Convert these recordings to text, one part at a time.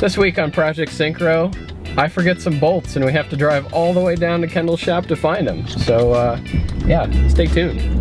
This week on Project Synchro, I forget some bolts and we have to drive all the way down to Kendall's shop to find them. So yeah, stay tuned.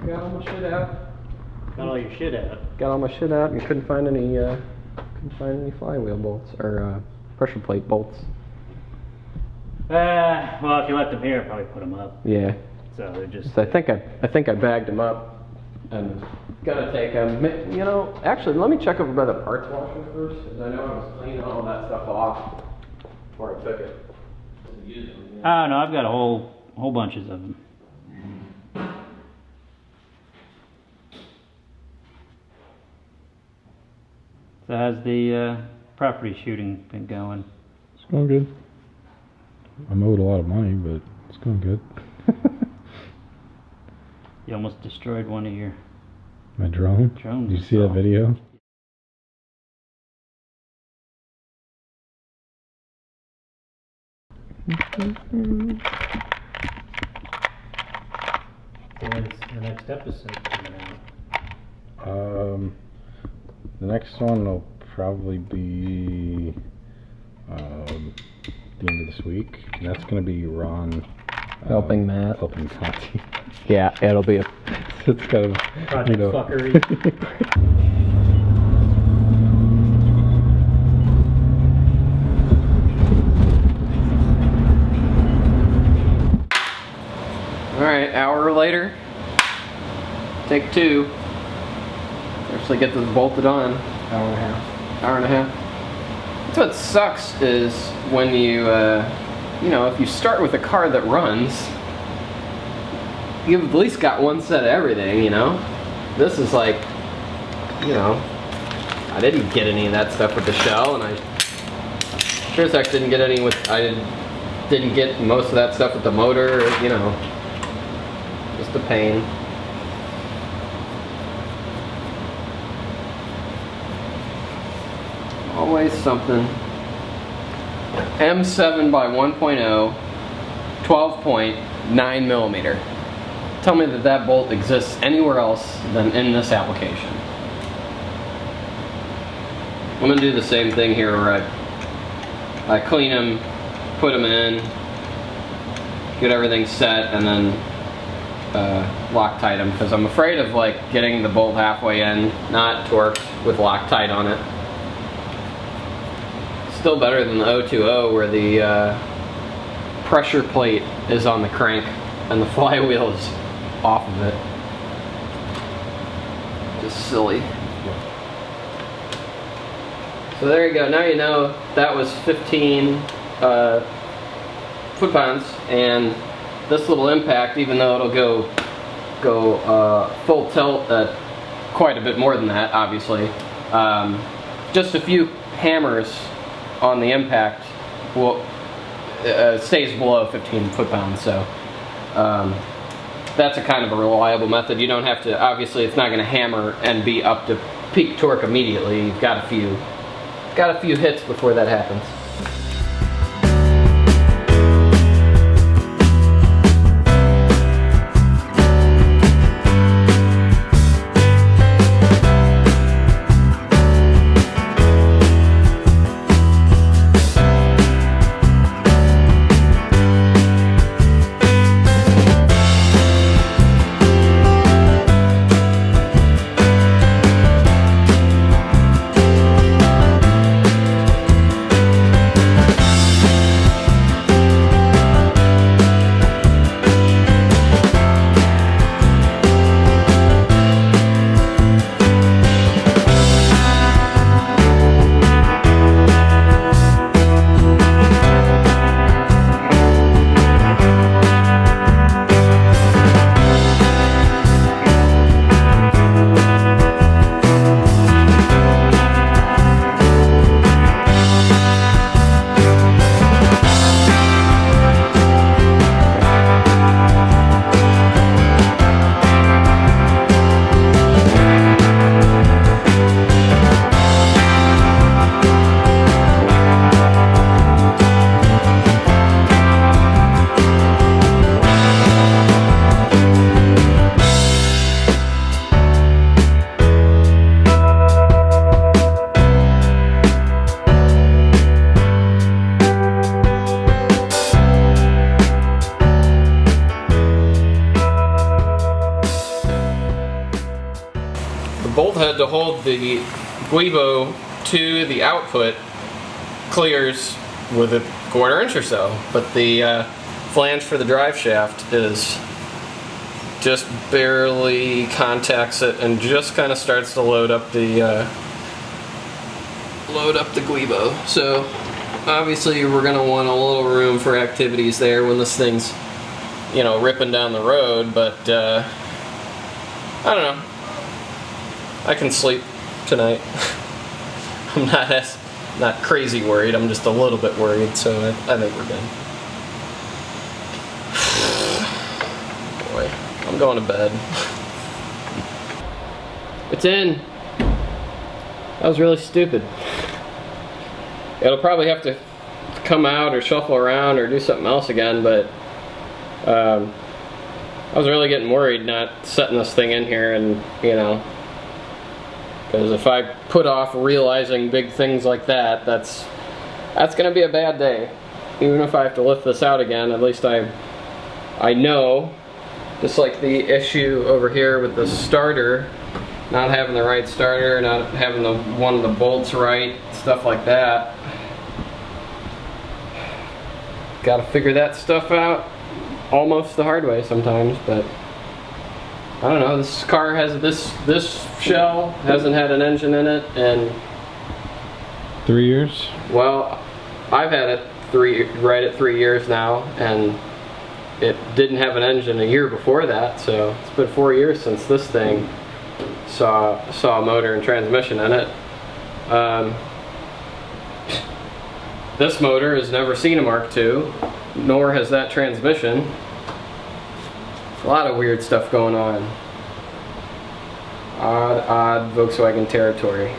Got all my shit out. Got all your shit out. Got all my shit out and couldn't find any flywheel bolts or pressure plate bolts. Well, if you left them here, I'd probably put them up. Yeah. So they're just. So I think I bagged them up and gotta take them. You know, actually, let me check over by the parts washer first, because I know I was cleaning all that stuff off before I took it to use them. You know? Oh no, I've got a whole bunches of them. So how's the property shooting been going? It's going good. I'm owed a lot of money, but it's going good. You almost destroyed one of your My drone? drones. Did you see that video? When's the next episode coming out? The next one will probably be the end of this week. And that's going to be Ron Helping Matt. helping Tati. Yeah, it'll be a. It's kind of Project fuckery. Alright, hour later. Take two. Actually get this bolted on. Hour and a half. Hour and a half. That's what sucks is when you, you know, if you start with a car that runs, you've at least got one set of everything, you know? This is like, you know, I didn't get any of that stuff with the shell, and I sure as heck didn't get any with, I didn't get most of that stuff with the motor, you know. Just a pain. Always something. M7 by 1.0, 12.9 millimeter. Tell me that that bolt exists anywhere else than in this application. I'm gonna do the same thing here where I clean them, put them in, get everything set, and then Loctite them, because I'm afraid of like getting the bolt halfway in, not torqued with Loctite on it. Still better than the 020 where the pressure plate is on the crank and the flywheel is off of it. Just silly. So there you go. Now you know that was 15 foot-pounds, and this little impact, even though it'll go full tilt at quite a bit more than that, obviously, just a few hammers on the impact will stays below 15 foot-pounds. So that's a kind of a reliable method. You don't have to, obviously it's not going to hammer and be up to peak torque immediately. You've got a few hits before that happens. Bolt head to hold the guibo to the output clears with a 1/4 inch or so, but the flange for the drive shaft is just barely contacts it and just kind of starts to load up the guibo. So obviously we're going to want a little room for activities there when this thing's, you know, ripping down the road, but I don't know. I can sleep tonight. I'm not crazy worried. I'm just a little bit worried, so I think we're good. Boy, I'm going to bed. It's in. That was really stupid. It'll probably have to come out or shuffle around or do something else again, but I was really getting worried not setting this thing in here, and you know, because if I put off realizing big things like that, that's gonna be a bad day. Even if I have to lift this out again, at least I know, just like the issue over here with the starter, not having the right starter, not having one of the bolts right, stuff like that. Got to figure that stuff out almost the hard way sometimes, but I don't know. This car has this shell hasn't had an engine in it in 3 years. Well, I've had it right at 3 years now, and it didn't have an engine a year before that. So it's been 4 years since this thing saw a motor and transmission in it. This motor has never seen a Mark II, nor has that transmission. A lot of weird stuff going on. Odd Volkswagen territory.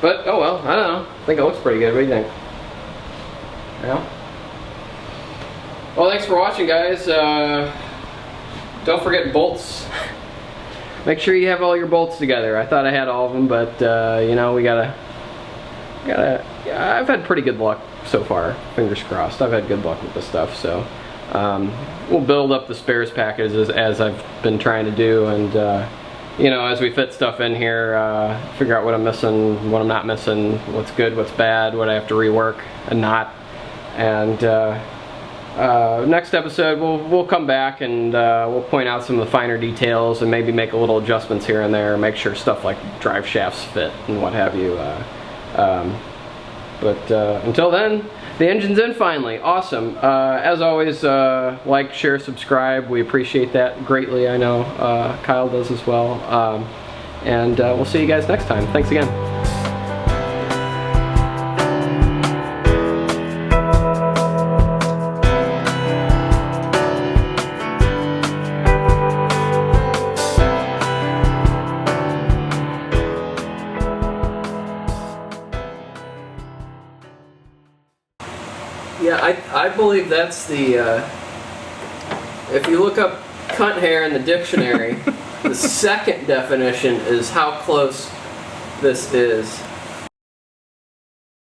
But, oh well, I don't know. I think it looks pretty good. What do you think? Yeah? Well, thanks for watching, guys. Don't forget bolts. Make sure you have all your bolts together. I thought I had all of them, but, you know, we gotta I've had pretty good luck so far. Fingers crossed. I've had good luck with this stuff, so we'll build up the spares packages as I've been trying to do, and you know, as we fit stuff in here, figure out what I'm missing, what I'm not missing, what's good, what's bad, what I have to rework and not. And next episode we'll come back and we'll point out some of the finer details and maybe make a little adjustments here and there, make sure stuff like drive shafts fit and what have you. But until then, the engine's in finally. Awesome. As always, like, share, subscribe. We appreciate that greatly. I know Kyle does as well. And we'll see you guys next time. Thanks again. Yeah, I believe that's the, if you look up cunt hair in the dictionary, the second definition is how close this is